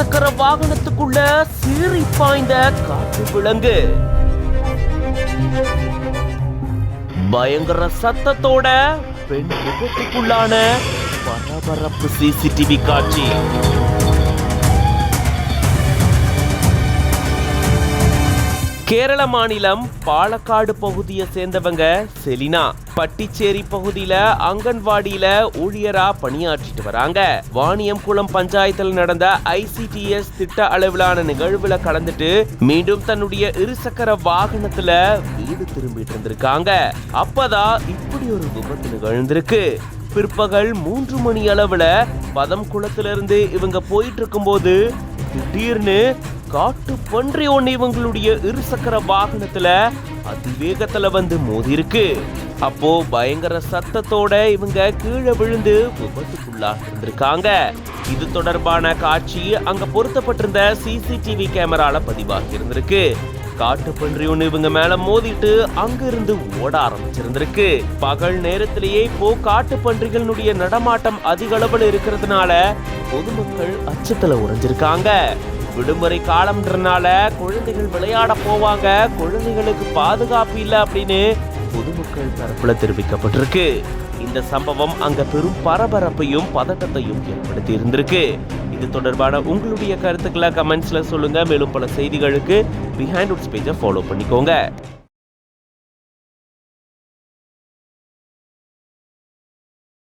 இருசக்கர வாகனத்துக்குள்ள சீறி பாய்ந்த காட்டு விலங்கு. பயங்கர சத்தத்தோட பெண் விபத்துக்குள்ளான பரபரப்பு சிசிடிவி காட்சி. கேரள மாநிலம் பாலக்காடு பகுதியை சேர்ந்தவங்க செலினா பட்டிச்சேரி பகுதியில அங்கன்வாடியில ஊழியரா பணியாற்றிட்டு வராங்க. வாணியம்குளம் பஞ்சாயத்தில் நடந்த ICTS திட்ட அளவிலான நிகழ்வுல கலந்துட்டு மீண்டும் தன்னுடைய இருசக்கர வாகனத்துல வீடு திரும்பிட்டு இருந்திருக்காங்க. அப்பதான் இப்படி ஒரு விபத்து நிகழ்ந்திருக்கு. பிற்பகல் 3 மணி அளவுல பதம்குளத்திலிருந்து இவங்க போயிட்டு இருக்கும் போது திடீர்னு காட்டு பன்றி ஒண்ணு இவங்களுடைய இருசக்கர வாகனத்துல அதிவேகத்துல வந்து மோதி இருக்கு. அப்போ பயங்கர சத்தத்தோட இவங்க கீழே விழுந்து விபத்துக்குள்ளாக இருந்திருக்காங்க. இது தொடர்பான காட்சி அங்க பொருத்தப்பட்டிருந்த CCTV கேமரால பதிவாகி இருந்திருக்கு. காட்டு பன்றி ஒண்ணு இவங்க மேல மோதிட்டு அங்க இருந்து ஓட ஆரம்பிச்சிருந்திருக்கு. பகல் நேரத்திலேயே இப்போ காட்டு பன்றிகளுடைய நடமாட்டம் அதிக அளவில் இருக்கிறதுனால பொதுமக்கள் அச்சத்துல உறைஞ்சிருக்காங்க. விடுமுறை காலம்ன்றனால குழந்தைகள் விளையாட போவாங்க, குழந்தைகளுக்கு பாதுகாப்பு இல்லை அப்படின்னு பொதுமக்கள் தரப்புல தெரிவிக்கப்பட்டிருக்கு. இந்த சம்பவம் அங்க பெரும் பரபரப்பையும் பதட்டத்தையும் ஏற்படுத்தி இருந்திருக்கு. இது தொடர்பான உங்களுடைய கருத்துக்களை கமெண்ட்ஸ்ல சொல்லுங்க. மேலும் பல செய்திகளுக்கு பிஹைண்ட் வுட்ஸ் பேஜை ஃபாலோ பண்ணிக்கோங்க.